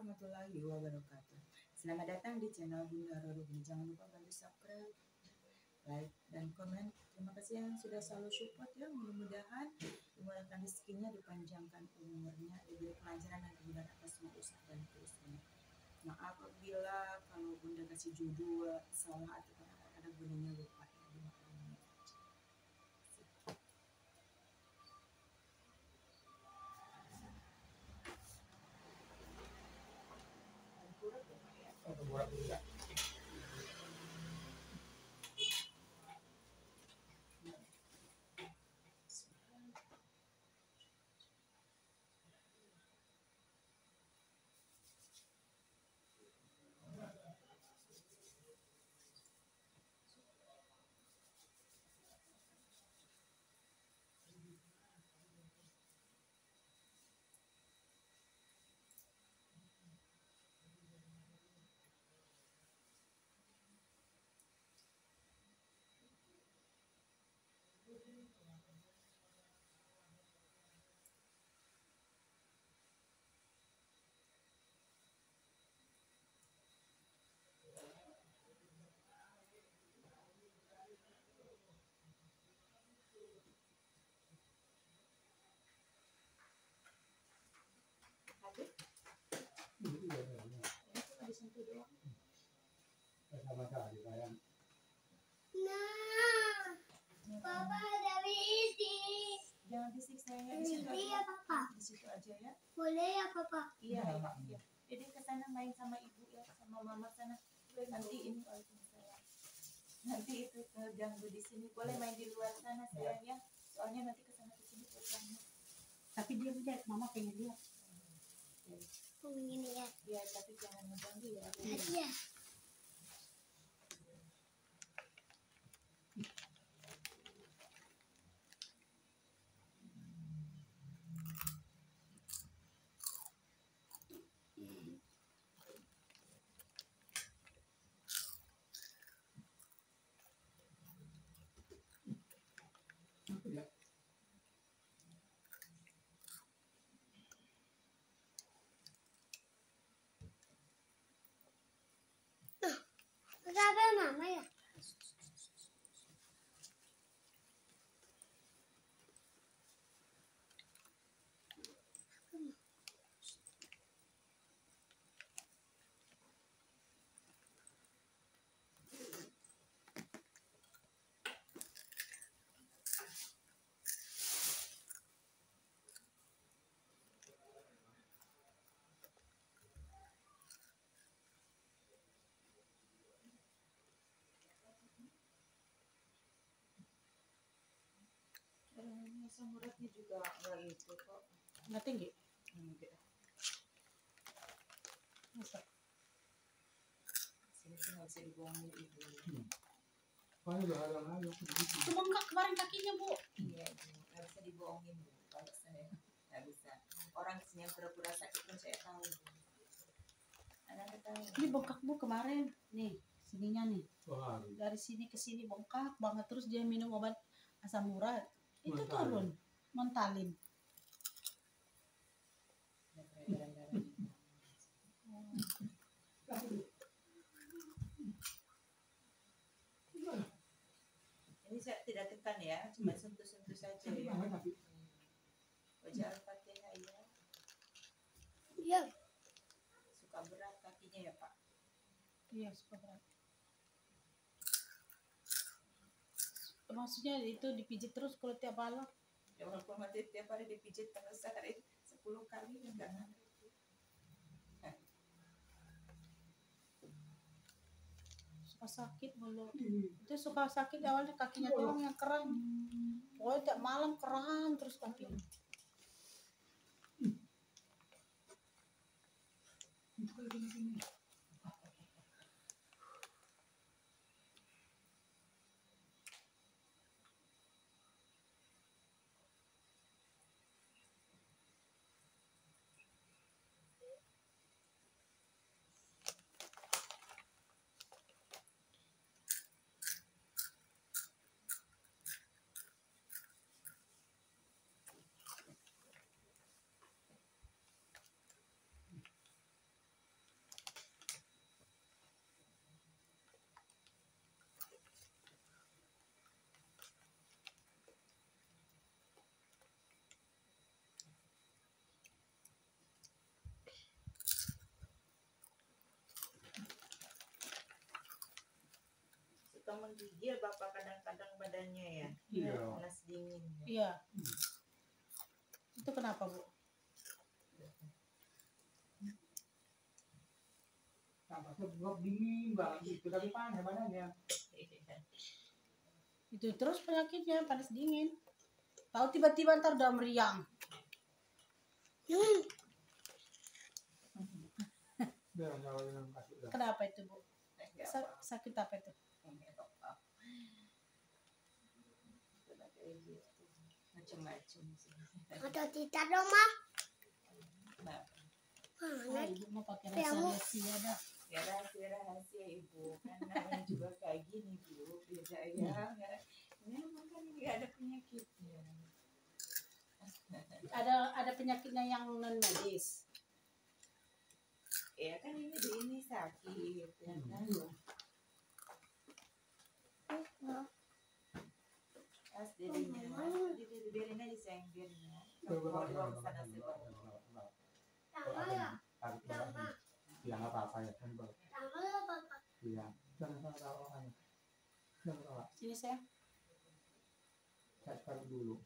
warahmatullahi wabarakatuh. Selamat datang di channel Bunda Roro Bunda. Jangan lupa bantu subscribe, like, dan komen. Terima kasih yang sudah selalu support ya. Mudah-mudahan dimurahkan rezekinya, dipanjangkan umurnya, diberi kelancaran dan kemudahan atas semua usaha dan terusnya. Maaf apabila kalau Bunda kasih judul salah atau kadang-kadang Bundanya lupa ya. Dimaklumi. Papa ada bisik. Jangan bisik sayangnya, di situ aja. Iya, Papa. Di situ aja ya. Boleh ya, Papa? Iya, iya. Jadi ke sana main sama ibu ya, sama mama sana. Nanti ini Waalaikumsalam. Nanti itu ganggu di sini. Boleh main di luar sana sayangnya. Soalnya nanti ke sana ke sini terganggu. Tapi dia lihat, mama pengen lihat. Pengen ya. Iya, tapi jangan mengganggu ya. Iya. Kenapa mama ya? Asam uratnya juga nggak itu kok. Nggak tinggi. Enggak. Masa? Sini tuh nggak bisa dibohongin ibu. Paano bahala nga Itu bengkak kemarin kakinya, Bu. Iya, Bu. Nggak bisa dibohongin Bu. Kalau saya nggak bisa. Orang kesini yang pura-pura sakit pun saya tahu. Anak tahu. Ini bengkak, Bu, kemarin. Nih, sininya nih. Wah, Dari sini ke sini bengkak banget. Terus dia minum obat asam urat. Itu Mentalin. turun. Mentalin. Ini saya tidak tekan ya, cuma sentuh-sentuh saja ya. Wajah Al-Fatihah ya. Iya. Suka berat kakinya ya Pak. Iya, suka berat. Maksudnya itu dipijit terus kalau tiap malam. Ya walaupun mati tiap hari dipijit terus sehari 10 kali enggak ngaruh. Suka sakit mulu. Itu suka sakit awalnya kakinya doang yang kram. Pokoknya tiap malam kram terus kakinya. menggigil Bapak kadang-kadang badannya ya. Iya. Panas dingin. Ya. Iya. Itu kenapa, Bu? Nampaknya blok dingin banget gitu, tapi panas badannya. Itu terus penyakitnya panas dingin. Tahu tiba-tiba ntar udah meriang. Biar kalau yang kasih udah. Kenapa itu, Bu? Enggak Sakit apa itu? apa-apa. Macam-macam sih. Atau tidak dong, Mah? Nah, Ah, Ibu mau pakai rahasia dah. ya rahasia Ibu. Kan namanya juga kayak gini, Bu. Beda ya. Ini kan nggak ada penyakitnya. Ada penyakitnya yang non medis. Ya kan ini sakit ya kan. As dedenya biarin aja sayang biarin ya. Kalau dibawa ke sana sih bawa. Sama ya? Ya nggak apa-apa ya kan Bang. Sama ya, Papa? Iya. Jangan tahu kan. Jangan tahu. Sini sayang. Saya taruh dulu.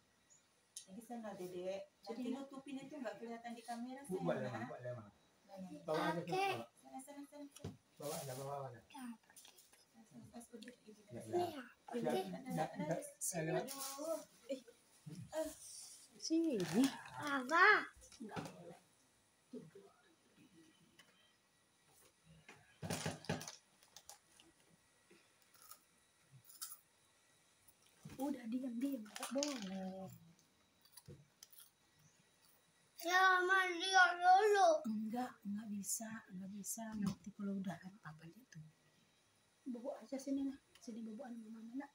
Ini sana Dede. Nanti nutupin itu nggak kelihatan di kamera Bu, buat sayang. lemah, buat lemah. Nah, Bawa aja Oke. bawa. sana. Bawa aja, bawa aja. Pas udah ibu. Ya, Ini ya. ya. Aduh. Sini. Apa? Enggak boleh. Udah diam, enggak boleh. Sama dia dulu. Enggak bisa. Nanti kalau udah apa itu. Bobo aja sini nah. Sini boboan mama nak.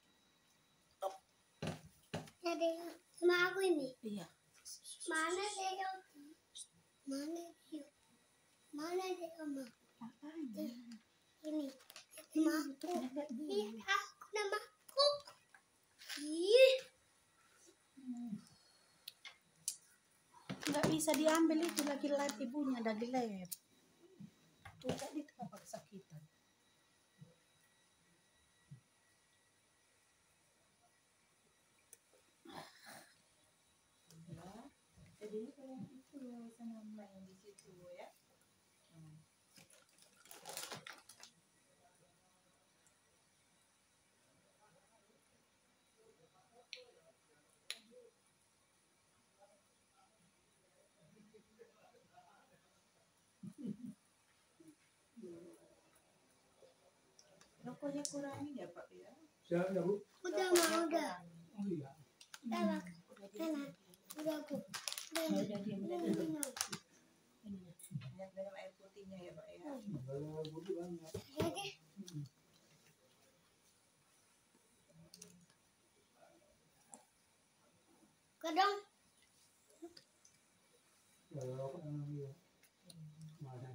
Jadi sama aku ini. Iya. Mana dia? Mana dia? Mana dia, Ma? Ngapain? Ini. Nama aku. Lihat dulu. Iya, aku namaku. Ih. Nggak bisa diambil itu lagi lab ibunya lagi lab. Tuh tadi tuh apa kesakitan. Ya. Jadi kayak itu sana main di situ ya. Rokoknya kurangin ya Pak ya. Siap ya Bu? Udah, Rokoknya Ma, udah. kurangin. Oh iya. Udah, Ma. Sana. Udah aku. Udah. Udah diam. Banyak minum air putihnya ya Pak ya. Kalau butuh banyak. Jadi, kadang Kalau apa namanya? Mana?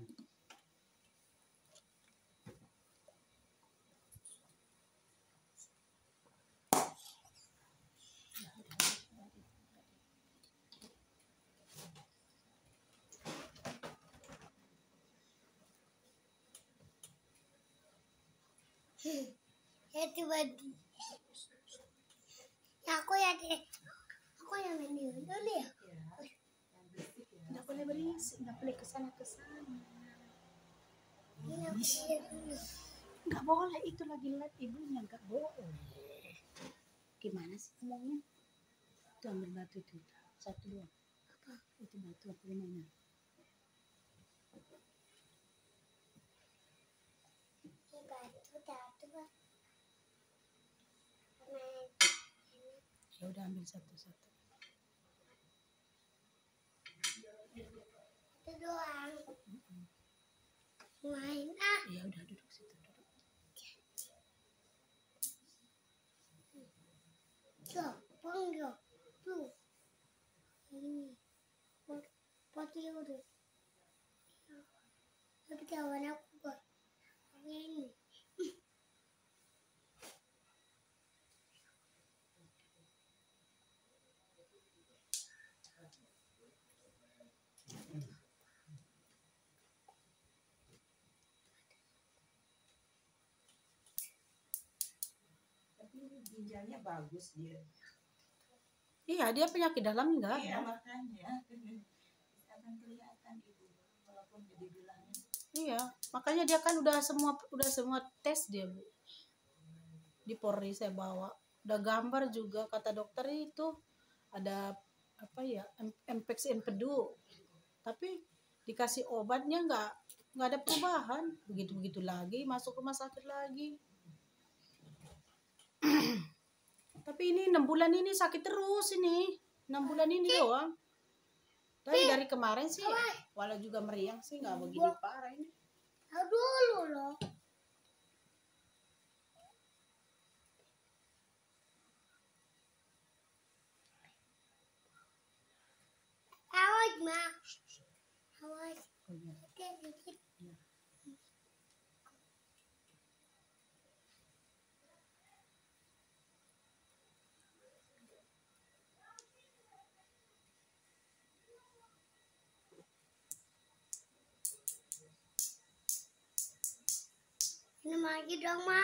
ya tiba-tiba aku ya deh. Aku yang main dulu ya. Ya. Yang bersih ya. Nggak boleh berisik, nggak boleh kesana. Ini aku main dulu. Nggak boleh, itu lagi live ibunya, nggak boleh. Gimana sih ngomongnya? Itu ambil batu itu, satu doang. Apa? Itu batu apa gimana? Ini batu jatuh, Pak. Ya udah ambil satu-satu. Itu doang. Main ah. Ya udah duduk situ duduk. Tuh, ponggok. Tuh. Ini. Poti udah. Tapi kawan aku kok. Ini. tapi ginjalnya bagus dia. Iya, dia penyakit dalam enggak Iya, ada. makanya akan kelihatan ibu walaupun dibilang. Iya, makanya dia kan udah semua tes dia, Bu. Di Polri saya bawa. Udah gambar juga kata dokter itu ada apa ya, infeksi empedu. Tapi dikasih obatnya nggak ada perubahan. Begitu-begitu lagi masuk rumah sakit lagi. Tapi ini 6 bulan ini sakit terus ini. 6 bulan ini doang. Dari kemarin sih, walau juga meriang sih nggak begini parah ini. Dulu loh. Awas, Ma. Awas. Oke, dikit. Minum lagi dong, Ma.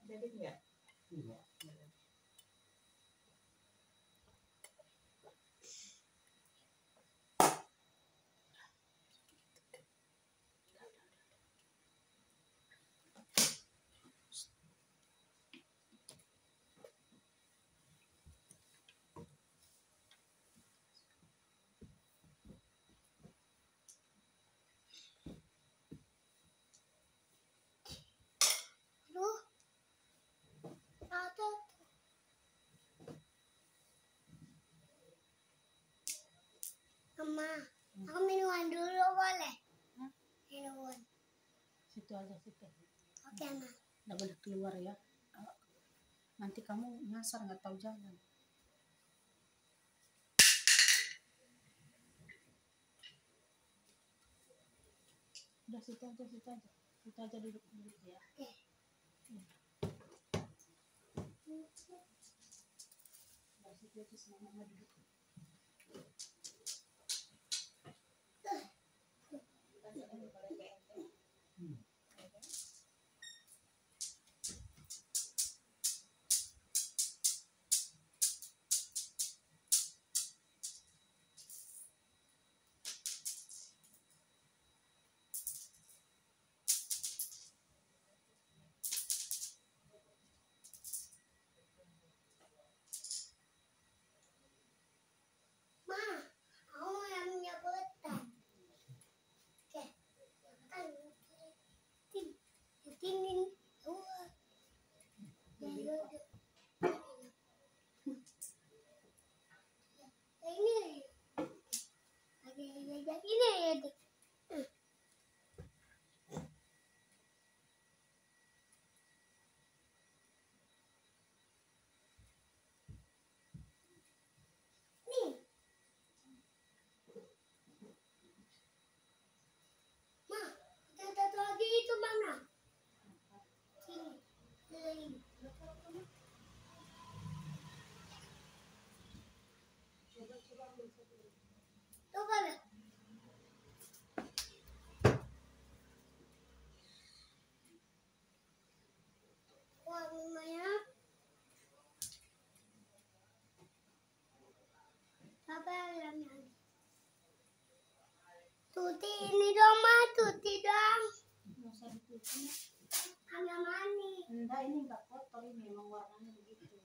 Jadi enggak? Iya. Aduh. Satu. Mama, aku minuman dulu boleh? Hah? Minuman. Situ aja situ. Oke, Ma. Nggak boleh keluar ya. Nanti kamu nyasar nggak tahu jalan. Udah situ aja duduk ya. Oke. Udah situ aja sama mama duduk. Ma, aku mau yang nyebutan. Oke. Tin. Dua. Ya. Ini. Ini ya. Nih. Ma, kita lagi itu mana? Sini. Coba deh. Wah, lumayan. Apa yang lagi? Tuti ini dong, Ma. Tuti dong. Nggak usah ditutup. Kamera mani. Enggak, ini nggak kotor, ini memang warnanya begitu.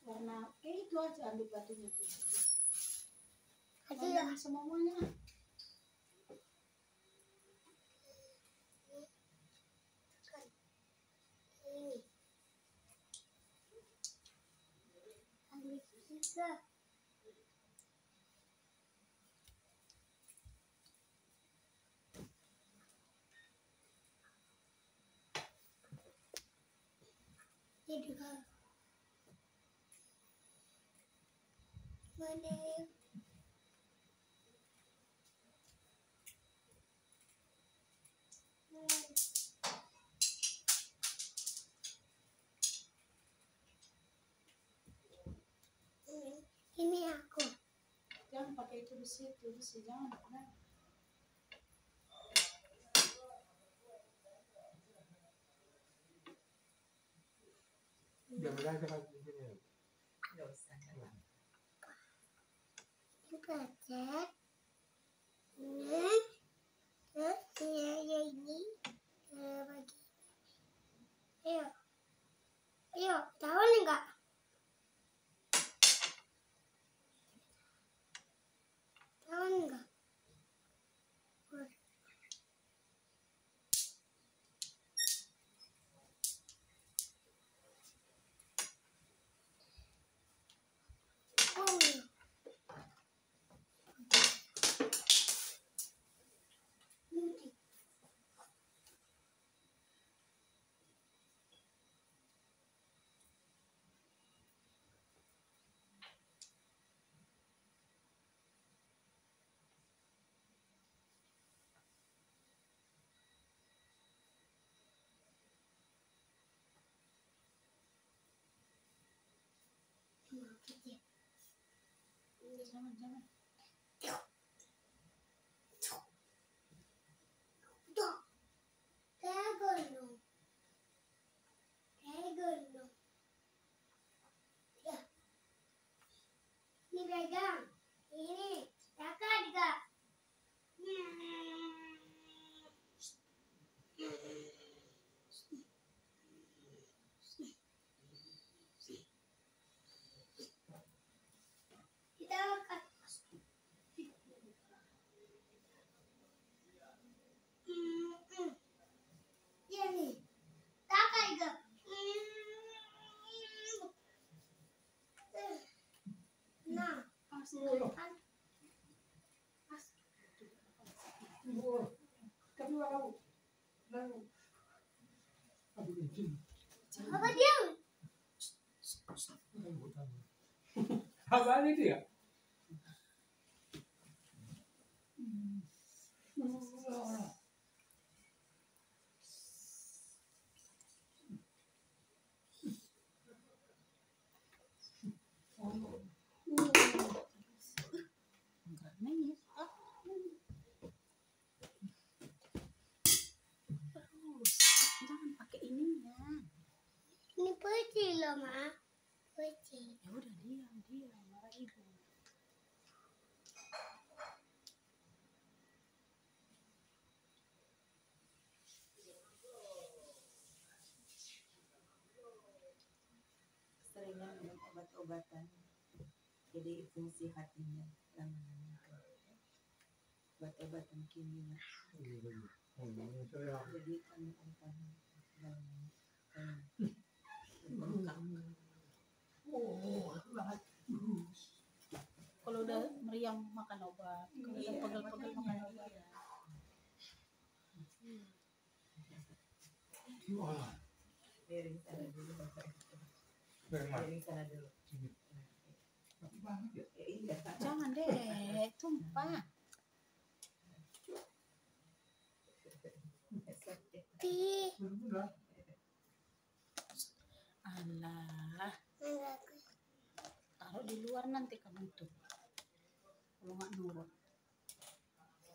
Warna itu aja ambil batunya tuh. Aduh ya. Warna semuanya. Ini. Ambil juga. Ini juga. Mana? Ini aku. itu di situ jangan. Dia bilang kita di sini. Nggak usah. Ini pecet. Ini. Terus ini. Bagi. Ayo. Ayo, tahu enggak? Tahu enggak? Oh, iya. Ini. Jangan. Tuh. Kayak gunung. Kayak gunung. Ya. Ini pegang. Ini. Kakak juga. Kita makan. Iya nih. Kakak juga. Nah, kan. Tapi lalu. Aduh izin. Apa dia? Apa itu ya? Enggak nangis. Terus jangan pakai ininya. Ini putih loh, Ma. Putih. Ya udah diam marah ibu. Seringan minum obat-obatan. Jadi fungsi hatinya lama-lama. Obat-obatan kimia. Jadi kami umpan dan Kalau udah meriang makan obat, kalau udah pegel-pegel makan obat. Piring sana dulu, Bapak. Memang. Piring sana dulu. Iya, Kak. Jangan deh, tumpah. Pi. Alah, Enggak. taruh di luar nanti kamu tuh. Kalau nggak nurut.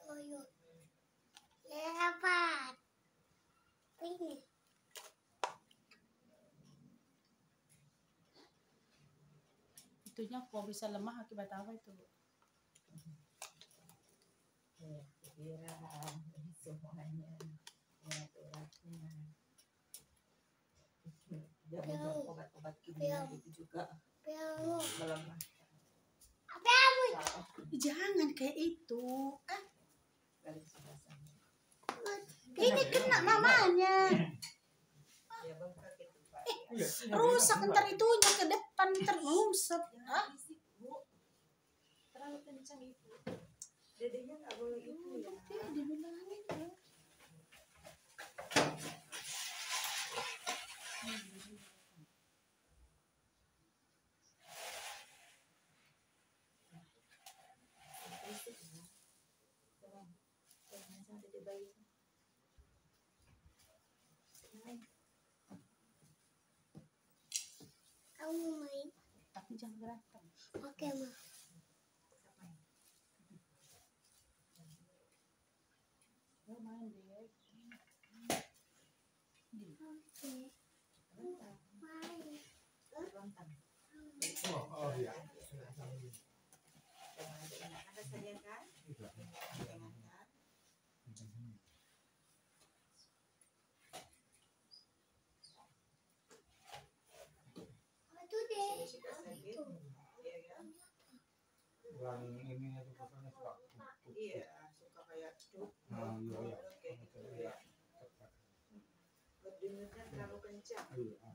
Ayo. Lepas. Ini. Itunya kok bisa lemah akibat apa itu? Pikiran, semuanya, uratnya. Jangan obat-obat kimia itu juga Piamu. melemah. Apa kamu? Jangan kayak itu. Kali sudah sama. Ini kena mamanya. Ya bengkak itu, Pak. Rusak ntar itunya ke depan terusap. Jangan berisik, Bu. Terlalu kencang itu. Dedenya nggak boleh itu ya. Dibilangin ya. Berisik ya. Jangan sampai di bayi. Kamu main. Tapi jangan berantem. Oke, Ma. suka sakit, iya kan? Yang ini itu katanya suka tutup. Iya, suka kayak tuh, Nah, iya ya. kayak gitu ya. Berdenyutnya terlalu kencang, Iya.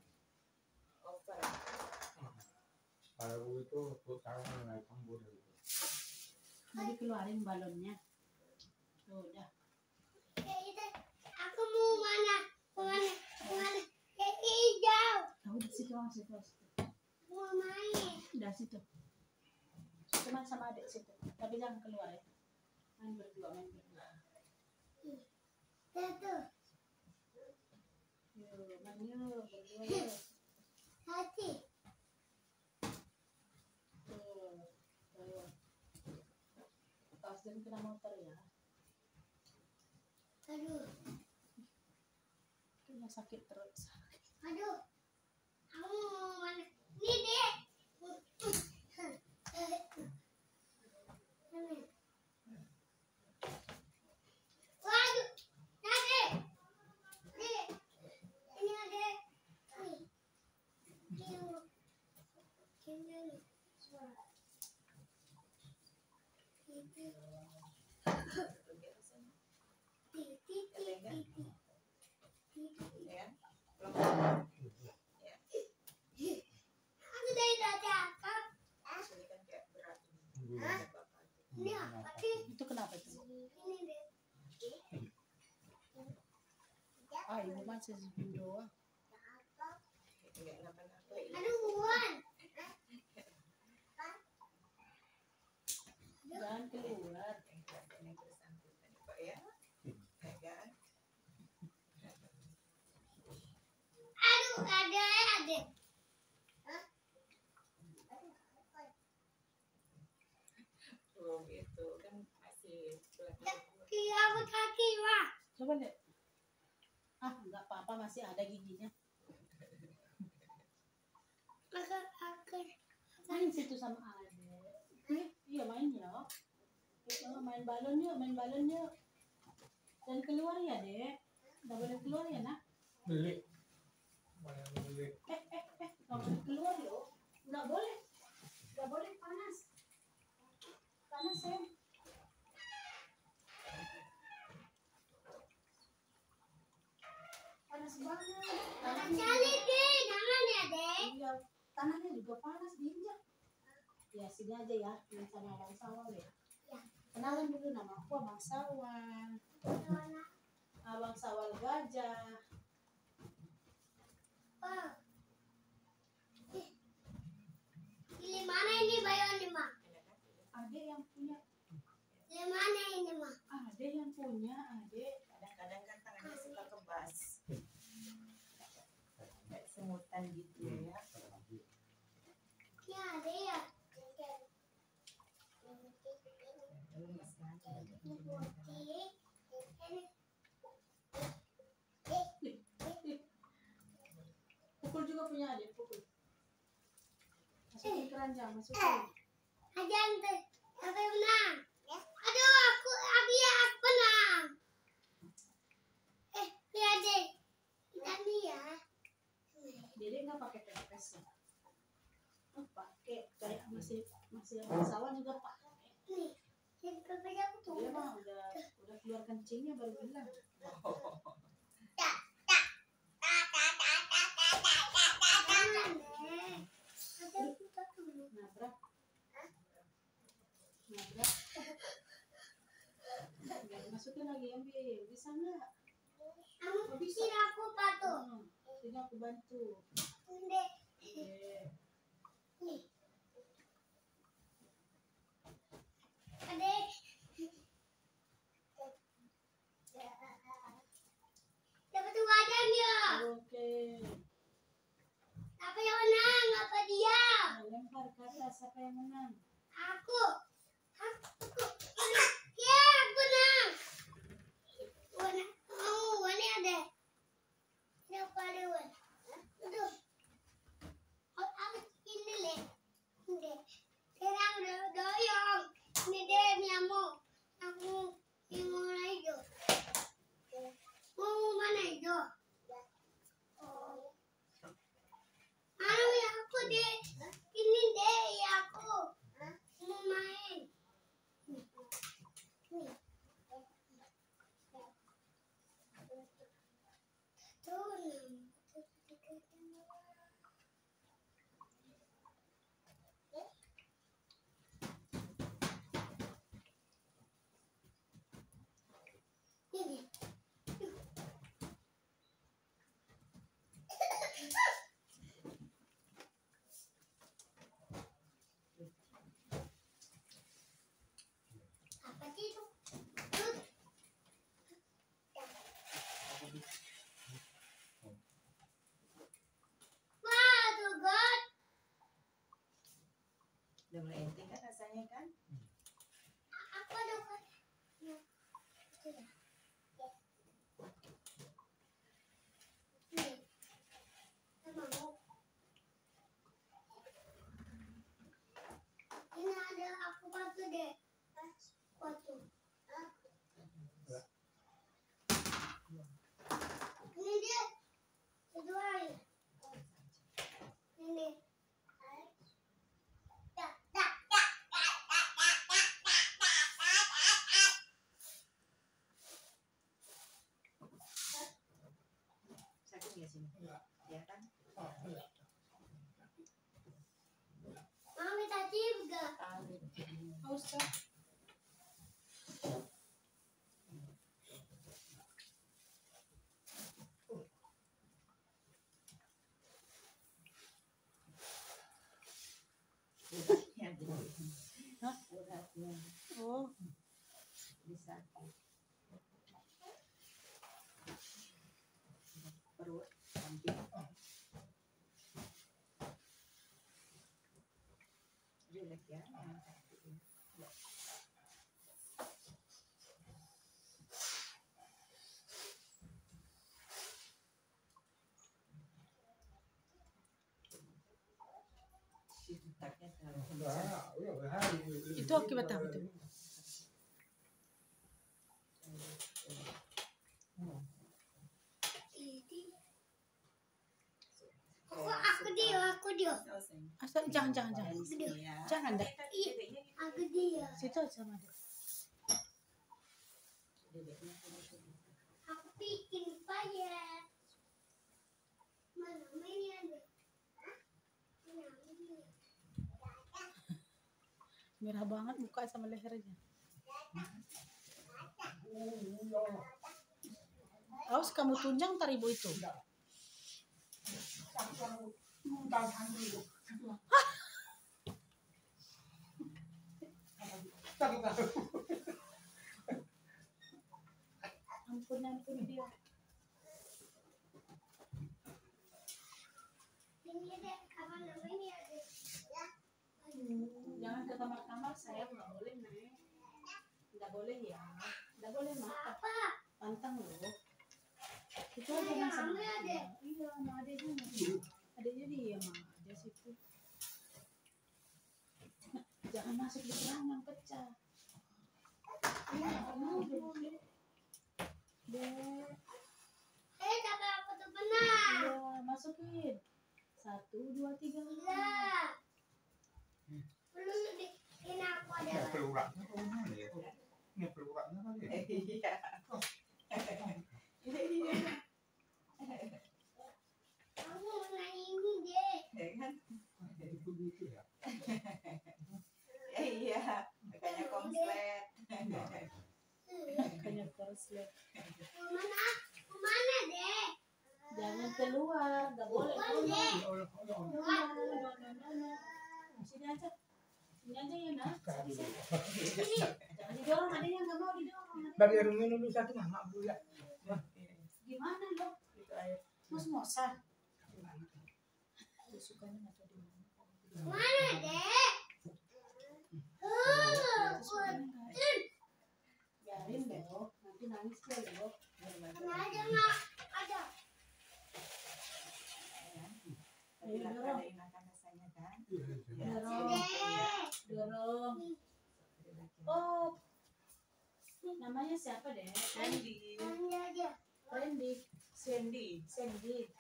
over. Kalau itu tuh sekarang mulai kambuh gitu. Jadi keluarin balonnya. Tuh udah. Aku mau mana? Yang hijau. Tahu di situ situ. Mau main. Udah situ. Cuma sama adik situ. Tapi jangan keluar ya. Main berdua. Satu. Yuk, main yuk, berdua yuk. Hati. Tuh. Tasden kena motor ya. Aduh. Kayaknya sakit terus. Aduh. Kamu mau mana? Ini deh. Waduh. Ada. Nih. Ini ada. Nih. Ini suara. Ya, pelan-pelan. Ya, Aku dari tadi apa? sini kan kayak berat. Hah? Ini apa sih? Itu kenapa itu? Ini deh. Ah, ibu masih segini doang. Nggak kenapa-napa ya. Aduh, Wan. Jangan keluar. Ini bersangkutan Pak ya. Ya kan? Aduh, ada. Hah? Oh gitu kan masih belakang. Kaki, wah. Coba deh. Ah, nggak apa-apa, masih ada giginya. Aku. Main situ sama adek. Iya main ya. Main balon yuk. Dan keluar ya dek. Nggak boleh keluar ya nak. Beli. Banyak beli. Nggak boleh keluar loh. Nggak boleh panas. Panas ya. Panas banget. Cari deh, jangan ya, deh. Iya, tanahnya juga panas diinjak. Ya sini aja ya, main sama Abang Sawal ya. Ya. Kenalan dulu, nama aku Abang Sawal. Abang Sawal gajah. Wow. Pilih mana ini bayon nih, Ma? Adek yang punya, Pilih mana ini, Ma? adek yang punya, adek. Kadang-kadang kan tangannya suka kebas. Kayak semutan gitu ya. Ya, ada ya. Lemes kan? Pukul juga punya adek, pukul. Masukin keranjang, masukin. Ajan tuh, siapa yang menang? Aduh, aku menang. Lihat deh. Kita nih ya. Dede nggak pakai pempes ya? Oh, pakai kayak masih Abang Sawal juga pakai. Nih, yang kerja aku tuh. Dia mah udah keluar kencingnya baru bilang. Nabrak. Nggak dimasukin lagi, ambil. Bisa nggak? Kamu pikir aku patuh? Sini aku bantu. Deh. Oke. Nih. Adek. Dapat wajan ya. Oke. Siapa yang menang? Apa dia? Nah, lempar ke atas, siapa yang menang? Aku. Ya, aku menang. Warna ada. Ini apa ada Wan? Aduh. Aku ini deh. Ini. Sekarang udah doyong. Ini deh miamu. Aku mau hijau. Mau mana hijau? Mana ya aku deh. Udah mulai enteng kan rasanya kan? Aku ada kan. Ya. Sudah. Nih. Sama mau. Ini ada aku bantu deh. Bantu. Ini dia. Kedua ya. Ini. Sakit nggak sini? Ya kan? Mami tadi juga. Haus kan? Uratnya jadi. Hah? Uratnya Oh, bisa. Perut samping. Relax ya. Sitaknya terlalu kencang. itu akibat apa tuh? Ini. Aku dia. Asal jangan. Jangan, Dek. Aku dia. Situ aja sama Dek. Aku bikin payet. Mana ini ada? Mana ini? Merah banget muka sama lehernya. Awas kamu tunjang tar ibu itu. Ampun dia. Ini deh, apa namanya ada? Ya. Jangan ke kamar-kamar saya nggak boleh nih. Nggak boleh ya. Nggak boleh mak. Apa? Pantang loh. Itu aja yang sama. Iya, sama adiknya. Adiknya dia mah aja situ. Jangan masuk di keran yang pecah. Iya, Dek. Tapi aku tuh benar. Iya, masukin. 1, 2, 3. Iya. Belum bikin aku ada. Peluraknya kok mana ya? Ini peluraknya kali ya? Iya. Iya. Aku mau nanya ini deh. Ya kan? Itu gitu ya? Iya. Makanya konslet. Kayaknya korslet. Kemana? Kemana deh? Jangan keluar, nggak boleh. Boleh. Sini aja. Sini aja ya, Nak. Ini. Jangan didorong, adanya nggak mau didorong. Bagi rumah dulu satu mama bulat. Gimana loh? Itu air. Mos-mosan. Sukanya nggak tahu di mana. Kemana deh? Biarin loh, nanti nangis dia loh. Kemana aja nggak ada. Tapi ada enakan rasanya kan? Ya, Dorong. Deh. Dorong. Oh, namanya siapa deh? Sandy. Kemana aja. Randy. Sandy. Sandy.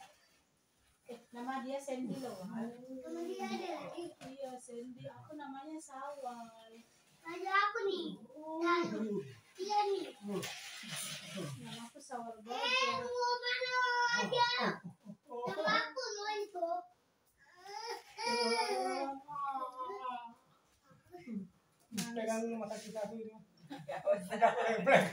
Nama dia Sandy loh. Kemana dia ada lagi? Iya, Sandy. Aku namanya Sawai. Ada aku nih. Dan dia nih. Nama aku Sawar Eh, Baja. mau mana aja? Nama aku loh itu. Pegang dulu mata kita tuh ini. Ya, usah. Agak refleks.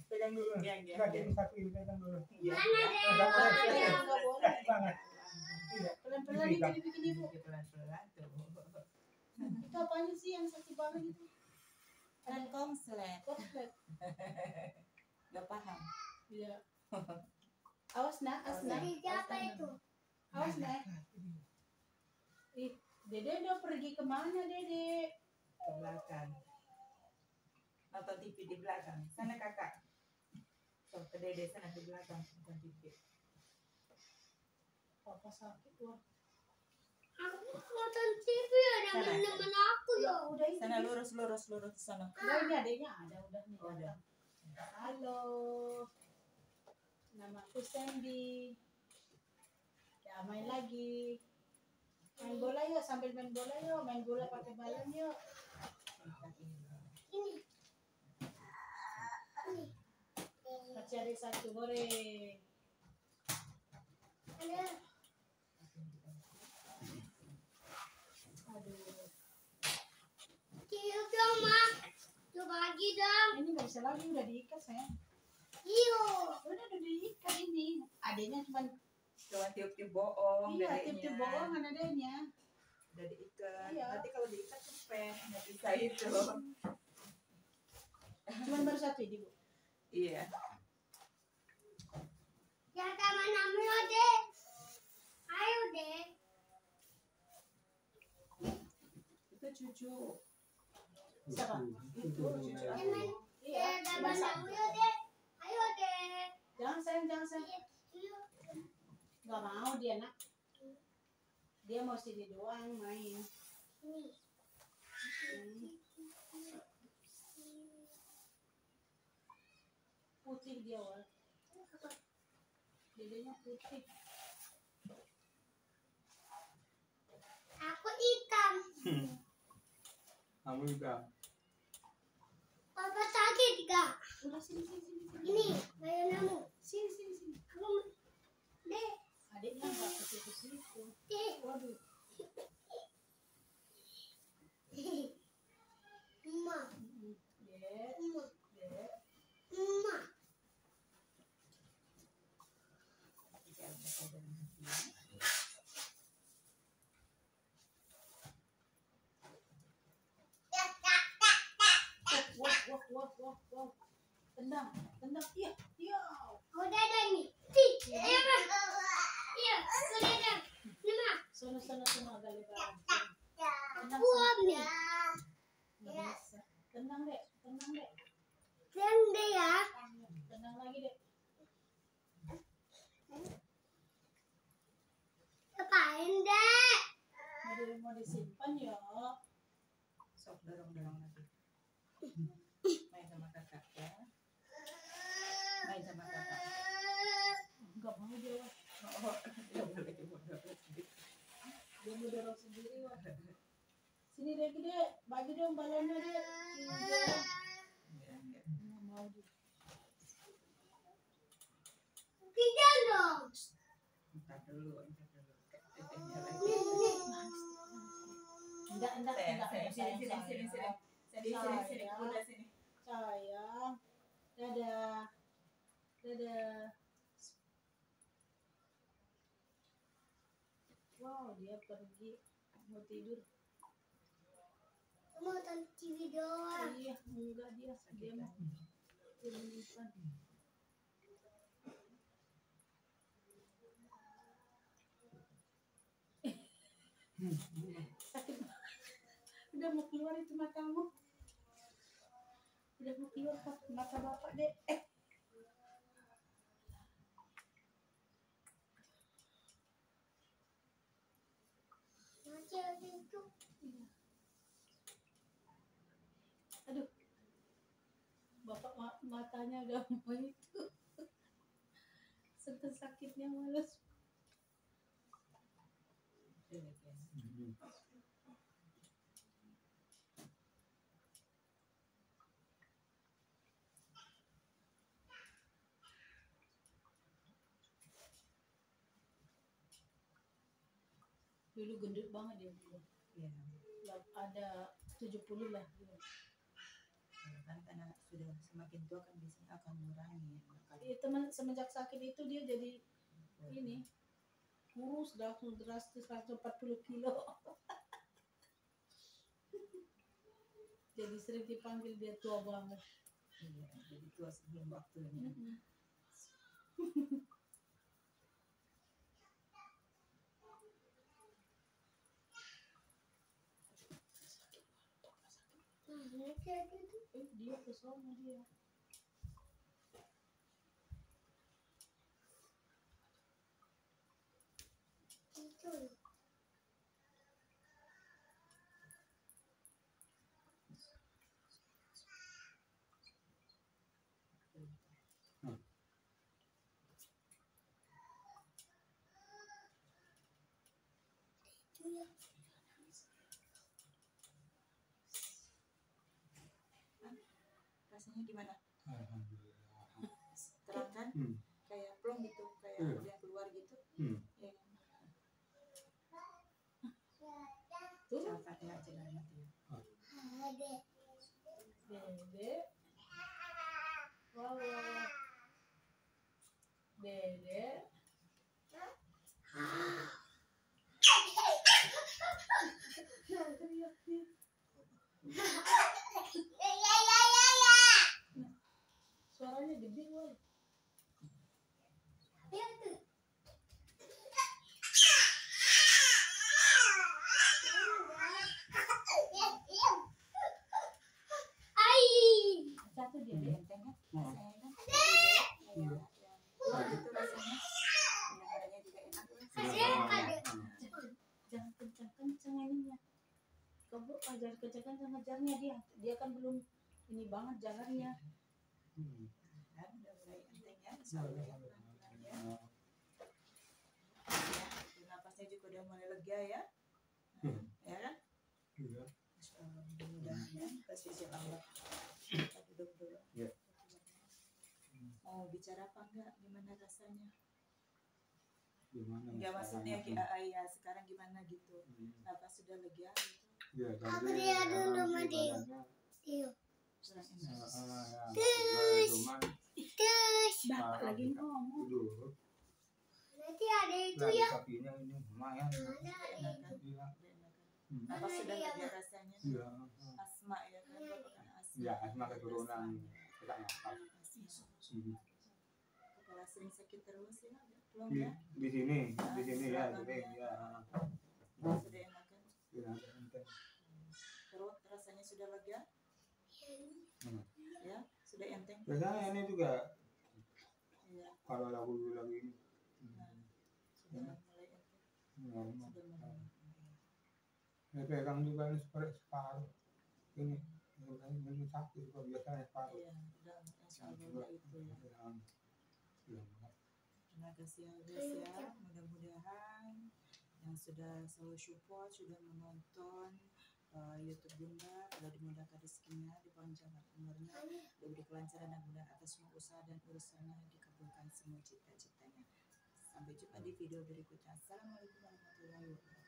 Pegang dulu. Yang Kaki satu ini pegang dulu. Mana deh? Agak Mana refleks. deh? Nggak boleh. Banget. Iya. Pelan-pelan dibikin ibu. Pelan-pelan tuh. Itu apanya sih yang sakit banget itu? Kan konslet. Korslet. Gak paham. Iya. Awas nak, awas nak. Dari siapa itu? Awas nak. Ih, Dede udah pergi kemana Dede? Ke belakang. Nonton TV di belakang. Sana kakak. So, ke dede sana di belakang nonton TV. Papa sakit wah. Aku nonton TV ada Sana. teman aku ya. Udah ini. Sana lurus sana. Udah ini adanya ada udah nih. Oh, udah. Halo. Namaku Sandy. Ya main lagi. Main bola yuk, sambil main bola yuk. Main bola pakai balon yuk. Ini. Cari satu goreng. Ada. Aduh. Cium dong, Mak. Coba lagi dong. Ini nggak bisa lagi udah diikat sayang. Iyo. Udah diikat ini. Adanya cuma Cuma tiup-tiup bohong. iya dedeknya. tiup-tiup bohongan adanya. Udah diikat. Iya. Nanti kalau diikat cepet nggak bisa itu. Cuman baru satu ini Bu. Iya. Ya teman Amilo deh. Ayo deh. Itu cucu. Siapa? Itu cucu aku. Teman. Iya. Ya teman Amilo deh. Ayo deh. Jangan sayang. Iyo. Gak mau dia nak. Dia mau sini doang main. Ini. Putih dia wal. Dedenya putih. Aku hitam. Kamu juga. Papa sakit gak? Udah sini. Ini mainanmu. Sini. Aku deh. Adiknya nggak ke situ. Deh. Waduh. Emak. Dek. Emak. Dek. Emak. Wah. Tendang. Iya. Udah ada ini. Iya, Mak. Iya, udah ada. Ini, Mak. Sono agak lebar. Buam nih. Nggak bisa. Tendang dek. Dan deh ya. Tendang lagi dek. Apain deh? Mau disimpan ya. Sok dorong lagi. Main sama kakak ya. Main sama kakak. Enggak mau dia. Wah. Oh, ya boleh dorong sedikit. Dia mau dorong sendiri wah. Sini dek dek. Bagi dong balonnya dek. Enggak. Nggak mau dia. Tidak dong. Entar dulu. Tetehnya lagi. Enggak. Sini. Udah sini. Sayang. Dadah. Wow, dia pergi mau tidur. Mau nonton TV doang. Iya, enggak dia mau tidur. Sakit. Udah mau keluar itu matamu. Udah mau keluar mata bapak dek. Masih ada itu. Aduh. Bapak matanya udah mau itu. Sentuh sakitnya males. Dulu gendut banget dia dulu. Iya. Ada 70 lah dia. Kan karena sudah semakin tua kan biasanya akan mengurangi Iya, teman semenjak sakit itu dia jadi ini kurus langsung drastis 140 kilo. Jadi sering dipanggil dia tua banget. Iya, jadi tua sebelum waktunya. Dia ke sana dia. Rasanya gimana? Alhamdulillah. Terang kan? Kayak plong gitu, kayak Iya. udah keluar gitu. Ya. Al-Fatihah aja lah nanti. Dede. Wawa. Dede. Suaranya gede woy. Satu dia deh. Enteng kan? Rasanya kan? Kayak keluar gitu rasanya. Pendengarannya juga enak. Jangan kencang-kencang ininya. Kamu ajar kencang-kencang ngejarnya dia. Dia kan belum ini banget jalannya. Kan udah mulai enteng ya, insya Allah ya, pelan-pelan ya. Ya, napasnya juga udah mulai lega ya. Ya kan? Iya. Masya Allah, mudah-mudahan ya. Kasih izin Allah. Kita duduk dulu. Iya. Mau bicara apa enggak? Gimana rasanya? Gimana? Enggak maksudnya ya sekarang gimana gitu. Napas sudah lega gitu. Ya, Aku dia dulu, Madi. Kurang enak. Cuman Bapak lagi ngomong. dulu Nanti ada itu lagi ya. kakinya ini lumayan. Enakan. Iya. Napas sudah lega rasanya. Iya. Asma ya kan, Bapak kan asma. Ya, asma keturunan kita nafas. Asma. Kepala sering sakit terus ya, belum Di ya? di sini ya, sering ya. Sudah enakan. Iya, enteng. Perut rasanya sudah lega? Ya, sudah enteng. Biasanya ini juga Iya. kalau lagi Sudah mulai enteng. normal. Sudah mulai. Saya pegang juga ini separuh. Ini sakit kok biasanya separuh. Iya, udah insya Allah itu ya. Terima kasih Alves ya. Mudah-mudahan yang sudah selalu support, sudah menonton YouTube Bunda, kalau dimudahkan rezekinya, dipanjangkan umurnya, diberi kelancaran dan mudah atas semua usaha dan urusannya, dikabulkan semua cita-citanya. Sampai jumpa di video berikutnya. Assalamualaikum warahmatullahi wabarakatuh.